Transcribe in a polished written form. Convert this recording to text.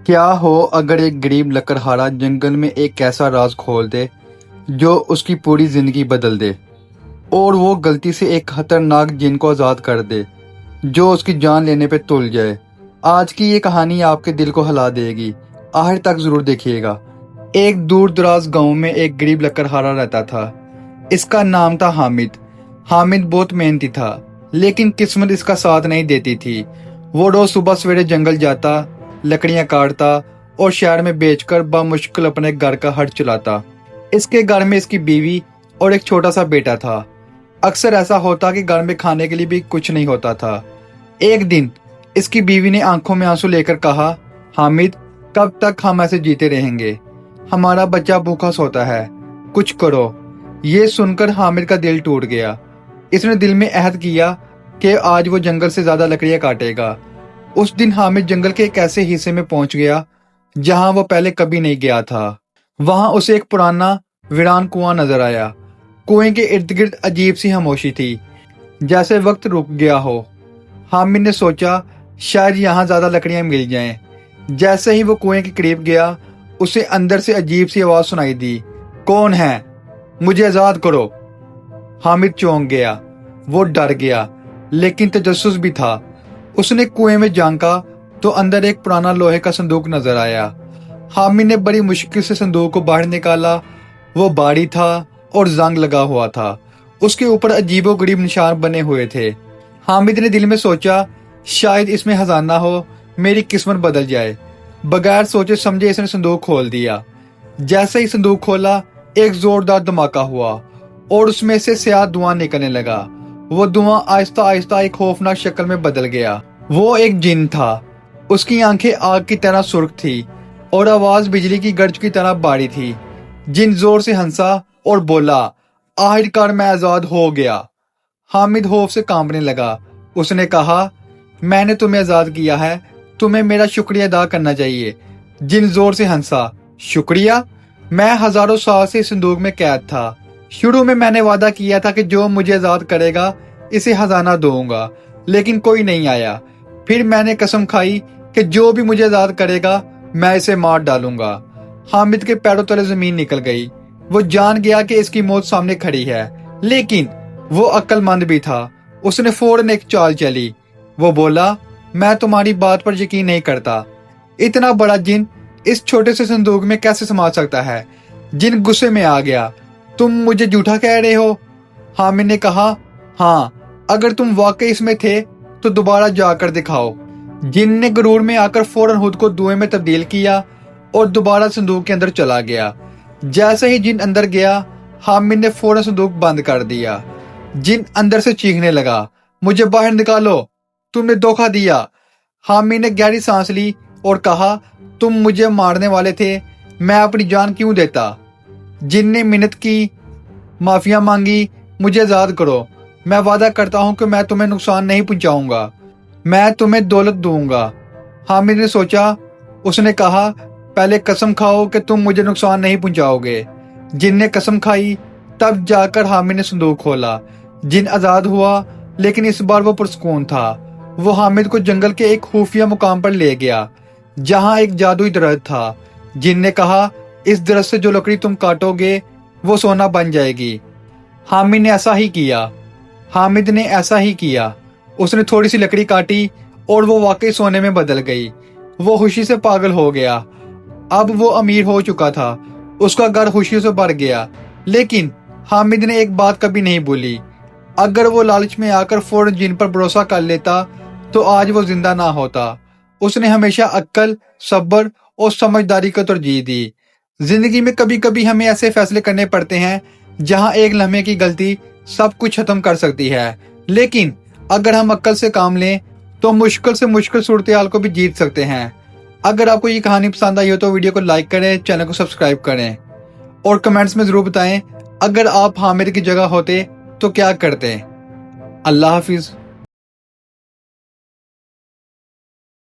کیا ہو اگر ایک غریب لکڑہارا جنگل میں ایک ایسا راز کھول دے جو اس کی پوری زندگی بدل دے، اور وہ غلطی سے ایک خطرناک جن کو آزاد کر دے جو اس کی جان لینے پہ تل جائے۔ آج کی یہ کہانی آپ کے دل کو ہلا دے گی، آخر تک ضرور دیکھیے گا۔ ایک دور دراز گاؤں میں ایک غریب لکڑہارا رہتا تھا۔ اس کا نام تھا حامد۔ حامد بہت محنتی تھا، لیکن قسمت اس کا ساتھ نہیں دیتی تھی۔ وہ روز صبح سویرے جنگل جاتا، لکڑیاں کاٹتا اور شہر میں بیچ کر بامشکل اپنے گھر کا خرچ چلاتا۔ اس کے گھر میں اس کی بیوی اور ایک چھوٹا سا بیٹا تھا۔ اکثر ایسا ہوتا کہ گھر میں کھانے کے لیے بھی کچھ نہیں ہوتا تھا۔ ایک دن اس کی بیوی نے آنکھوں میں آنسو لے کر کہا، حامد، کب تک ہم ایسے جیتے رہیں گے؟ ہمارا بچہ بھوکا سوتا ہے، کچھ کرو۔ یہ سن کر حامد کا دل ٹوٹ گیا۔ اس نے دل میں عہد کیا کہ آج وہ جنگل سے زیادہ لکڑیاں کاٹے گا۔ اس دن حامد جنگل کے ایک ایسے حصے میں پہنچ گیا جہاں وہ پہلے کبھی نہیں گیا تھا۔ وہاں اسے ایک پرانا ویران کنواں نظر آیا۔ کنویں کے ارد گرد عجیب سی خاموشی تھی، جیسے وقت رک گیا ہو۔ حامد نے سوچا شاید یہاں زیادہ لکڑیاں مل جائیں۔ جیسے ہی وہ کنویں کے قریب گیا، اسے اندر سے عجیب سی آواز سنائی دی، کون ہے؟ مجھے آزاد کرو۔ حامد چونک گیا، وہ ڈر گیا، لیکن تجسس بھی تھا۔ اس نے کنویں میں جھانکا تو اندر ایک پرانا لوہے کا صندوق نظر آیا۔ حامد نے بڑی مشکل سے صندوق کو باہر نکالا۔ وہ بھاری تھا اور زنگ لگا ہوا تھا۔ اس کے اوپر عجیب و غریب نشان بنے ہوئے تھے۔ حامد نے دل میں سوچا شاید اس میں خزانہ ہو، میری قسمت بدل جائے۔ بغیر سوچے سمجھے اس نے صندوق کھول دیا۔ جیسے ہی صندوق کھولا، ایک زوردار دھماکہ ہوا اور اس میں سے سیاہ دھواں نکلنے لگا۔ وہ دھواں آہستہ آہستہ ایک خوفناک شکل میں بدل گیا۔ وہ ایک جن تھا۔ اس کی آنکھیں آگ کی طرح سرخ تھی اور آواز بجلی کی گرج کی طرح بھاری تھی۔ جن زور سے ہنسا اور بولا، آخرکار میں آزاد ہو گیا۔ حامد خوف سے کانپنے لگا۔ اس نے کہا، میں نے تمہیں آزاد کیا ہے، تمہیں میرا شکریہ ادا کرنا چاہیے۔ جن زور سے ہنسا، شکریہ؟ میں ہزاروں سال سے اس صندوق میں قید تھا۔ شروع میں نے وعدہ کیا تھا کہ جو مجھے آزاد کرے گا اسے خزانہ دوں گا، لیکن کوئی نہیں آیا۔ پھر میں نے قسم کھائی کہ جو بھی مجھے آزاد کرے گا میں اسے مار ڈالوں گا۔ حامد کے پیروں تلے زمین نکل گئی۔ وہ جان گیا کہ اس کی موت سامنے کھڑی ہے، لیکن وہ عقل مند بھی تھا۔ اس نے فوراً ایک چال چلی۔ وہ بولا، میں تمہاری بات پر یقین نہیں کرتا۔ اتنا بڑا جن اس چھوٹے سے صندوق میں کیسے سما سکتا ہے؟ جن غصے میں آ گیا، تم مجھے جھوٹا کہہ رہے ہو؟ حامد نے کہا، ہاں، اگر تم واقعی اس میں تھے تو دوبارہ جا کر دکھاؤ۔ جن نے غرور میں آ کر فوراً خود کو دھوئیں میں تبدیل کیا اور دوبارہ صندوق کے اندر چلا گیا۔ جیسے ہی جن اندر گیا، حامد نے فوراً صندوق بند کر دیا۔ جن اندر سے چیخنے لگا، مجھے باہر نکالو، تم نے دھوکہ دیا۔ حامد نے گہری سانس لی اور کہا، تم مجھے مارنے والے تھے، میں اپنی جان کیوں دیتا؟ جن نے منت کی، معافیا مانگی، مجھے آزاد کرو، میں وعدہ کرتا ہوں کہ میں تمہیں نقصان نہیں پہنچاؤں گا، میں تمہیں دولت دوں گا۔ حامد نے سوچا۔ اس نے کہا، پہلے قسم کھاؤ کہ تم مجھے نقصان نہیں پہنچاؤ گے۔ جن نے قسم کھائی، تب جا کر حامد نے صندوق کھولا۔ جن آزاد ہوا، لیکن اس بار وہ پرسکون تھا۔ وہ حامد کو جنگل کے ایک خفیہ مقام پر لے گیا جہاں ایک جادوئی درخت تھا۔ جن نے کہا، اس درخت سے جو لکڑی تم کاٹو گے وہ سونا بن جائے گی۔ حامد نے ایسا ہی کیا۔ اس نے تھوڑی سی لکڑی کاٹی اور وہ واقعی سونے میں بدل گئی۔ وہ خوشی سے پاگل ہو گیا۔ اب وہ امیر ہو چکا تھا، اس کا گھر خوشی سے بھر گیا۔ لیکن حامد نے ایک بات کبھی نہیں بھولی، اگر وہ لالچ میں آ کر فوراً جن پر بھروسہ کر لیتا تو آج وہ زندہ نہ ہوتا۔ اس نے ہمیشہ عقل، صبر اور سمجھداری کو ترجیح دی۔ زندگی میں کبھی کبھی ہمیں ایسے فیصلے کرنے پڑتے ہیں جہاں ایک لمحے کی غلطی سب کچھ ختم کر سکتی ہے، لیکن اگر ہم عقل سے کام لیں تو مشکل سے مشکل صورتحال کو بھی جیت سکتے ہیں۔ اگر آپ کو یہ کہانی پسند آئی ہو تو ویڈیو کو لائک کریں، چینل کو سبسکرائب کریں اور کمنٹس میں ضرور بتائیں اگر آپ حامد کی جگہ ہوتے تو کیا کرتے۔ اللہ حافظ۔